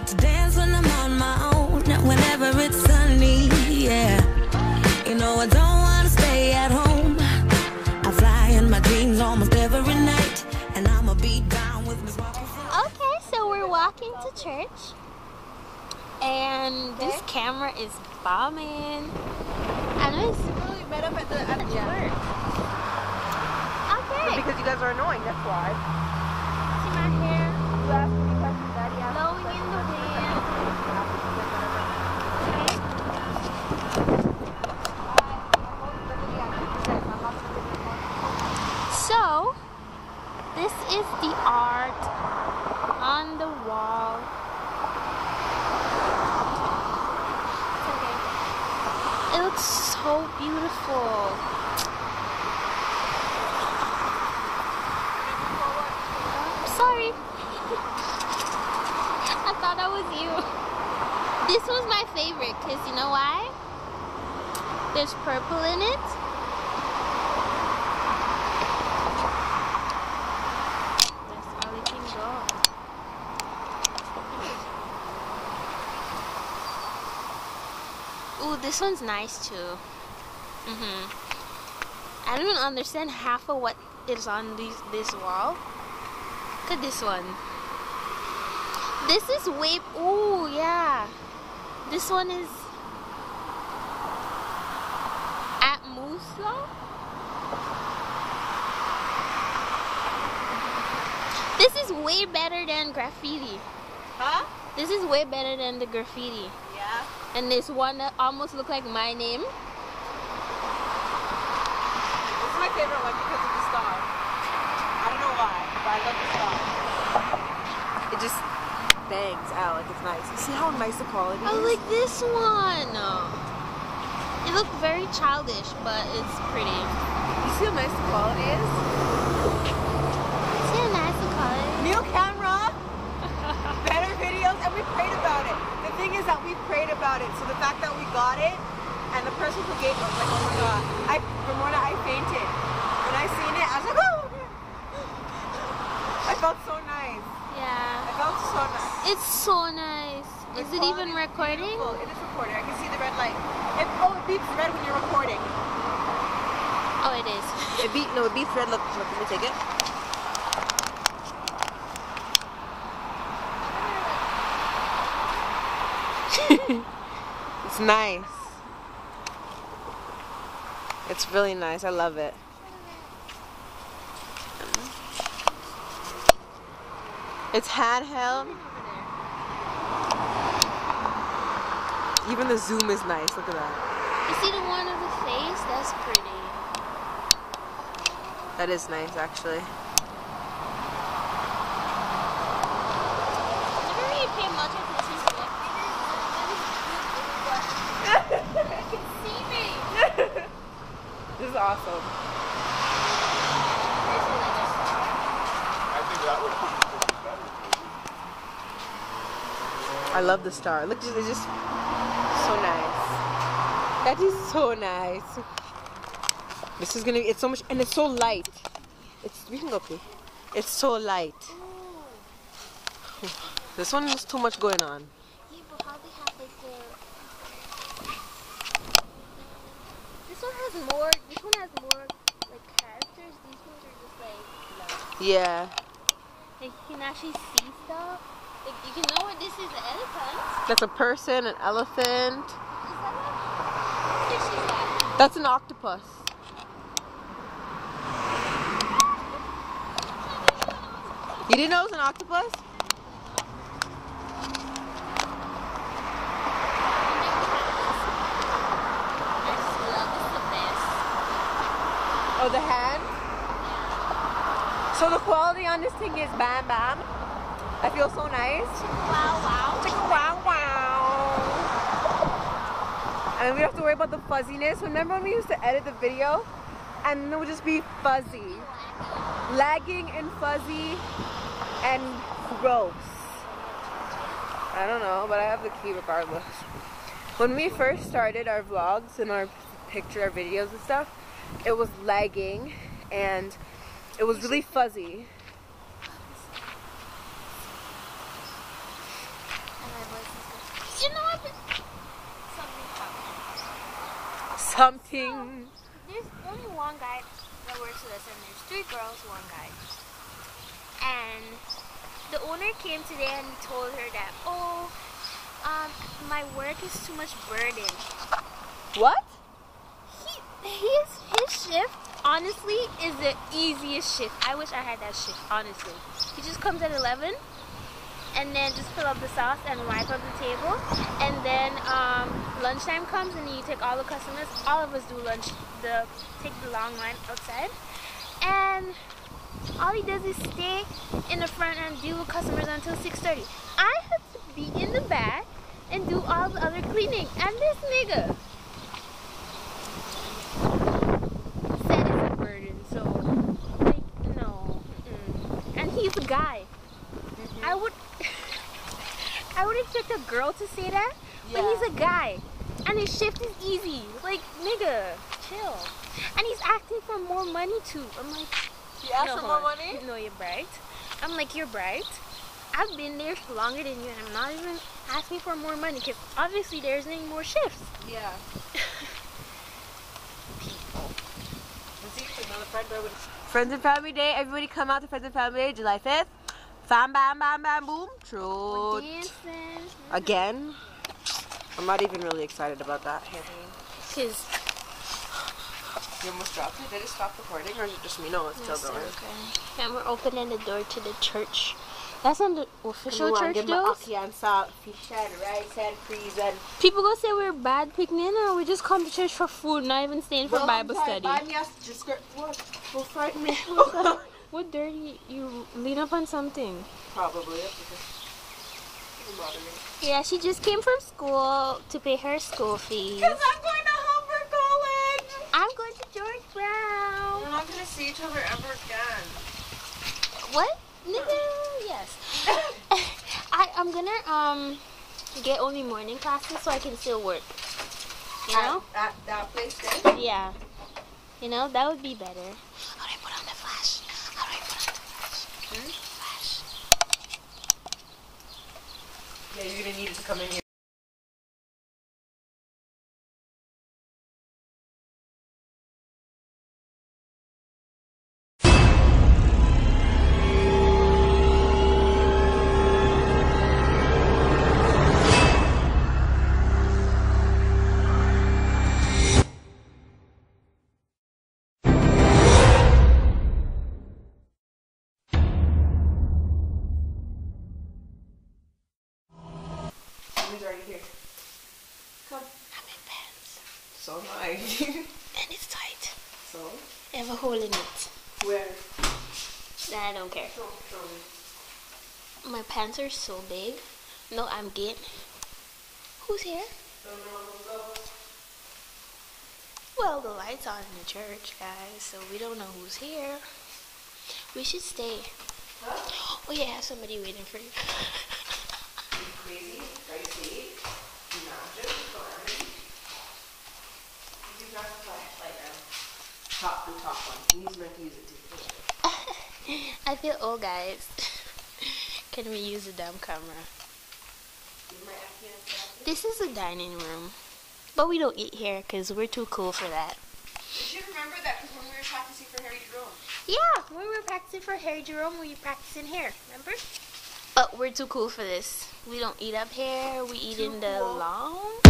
to dance when I'm on my own, whenever it's sunny, yeah. You know I don't want to stay at home. I fly in my dreams almost every night, and I'ma be down with Miss Walker. Okay, so we're walking to church, and this camera is bombing. And it's We met up at the church. okay. Because you guys are annoying, that's why. See my hair You asked me questions, Daddy asked blowing in the wind. So, this is the art on the wall. It's okay. It looks so beautiful. Sorry. I thought that was you. This was my favorite because you know why? There's purple in it. That's all it can go. Ooh, this one's nice too. I don't even understand half of what is on this wall. Look at this one. This is way. Ooh, yeah. This one is at Muslo. This is way better than graffiti. Huh? This is way better than the graffiti. Yeah. And this one that almost look like my name. This is my favorite one because of the star. I don't know why, but I love the star. It just bangs out like it's nice. You see how nice the quality I is? like this one. It looked very childish, but it's pretty. You see how nice the quality is? See how nice the color is? New camera, better videos, and we prayed about it. The thing is that we prayed about it, so the fact that we got it, and the person who gave it was like, oh my god. Ramona, I fainted. When I seen it, I was like, oh! I felt so nice. Yeah. I felt so nice. It's so nice. The Is it quality even is recording? beautiful. It is recording. I can see the red light. It beeps red when you're recording. Oh, it is. It beeps red. Look, let me take it. It's nice. It's really nice. I love it. It's handheld. Even the zoom is nice. Look at that. You see the one of the face? That's pretty. That is nice, actually. I don't really pay much attention to it. You can see me. This is awesome. I think that would be better. I love the star. Look, it's just so nice. That is so nice. This is gonna be, it's so much, and it's so light. We can go, please. It's so light. This one has too much going on. Yeah, but how they have like the... This one has more like characters. These ones are just like, Yeah. like you can actually see stuff. Like you can know what this is, an elephant. That's a person, an elephant. Is that what? Here she's at. That's an octopus. You didn't know it was an octopus? Oh, the hand? So the quality on this thing is bam bam. I feel so nice. Wow, wow. It's like a wow wow. And we don't have to worry about the fuzziness. Remember when we used to edit the video and it would just be fuzzy, lagging and fuzzy and gross. I don't know, but I have the key regardless. When we first started our vlogs and our videos and stuff, it was lagging and it was really fuzzy. And I something. There's only one guy that works with us, and there's 3 girls, 1 guy. And the owner came today and told her that, oh, my work is too much burden. What? His shift, honestly, is the easiest shift. I wish I had that shift, honestly. He just comes at 11, and then just fill up the sauce and wipe up the table. And then lunchtime comes, and you take all the customers. All of us do lunch, take the long line outside. And all he does is stay in the front and deal with customers until 6:30. I have to be in the back and do all the other cleaning. And this nigga said it's a burden, so like no. And he's a guy. I would expect a girl to say that, but he's a guy, and his shift is easy. Like nigga, chill. And he's asking for more money too. I'm like, You asked for more money? no, you're bright. I'm like, you're bright. I've been there longer than you, and I'm not even asking for more money because obviously there isn't any more shifts. Yeah. Friends and Family Day. Everybody come out to Friends and Family Day, July 5th. Bam, bam, bam, bam, boom. Truth. Again. I'm not even really excited about that. Because You almost dropped it. Did it stop recording, or is it just me? No, it's still going. Okay. And we're opening the door to the church. That's not the official church door. People go say we're bad picking, or we just come to church for food, not even staying for Bible study. What dirty? You lean up on something. Probably. Yeah, she just came from school to pay her school fees. Because I'm going to Humber College. I'm going to George Brown. We're not going to see each other ever again. What? Nigga, yes. I'm gonna get only morning classes so I can still work. You know? At that place there? Yeah. You know, that would be better. How do I put on the flash? How do I put on the flash? Flash. Yeah, you're going to need it to come in here. Already here. Come. I'm in pants. So am I. And it's tight. So? I have a hole in it. Where? Nah, I don't care. Show me. My pants are so big. No, I'm gay. Who's here? Well, the light's on in the church, guys, so we don't know who's here. We should stay. Huh? Oh yeah, somebody waiting for you. Crazy, dicey, magic, fun. You got the flashlight now. The top one. He's meant to use it too. I feel old, guys. Can we use the damn camera? This is a dining room, but we don't eat here because we're too cool for that. Did you remember that because when we were practicing for Harry Jerome? Yeah, when we were practicing for Harry Jerome, we were practicing here, remember? But we're too cool for this. We don't eat up here. We eat in the lawn.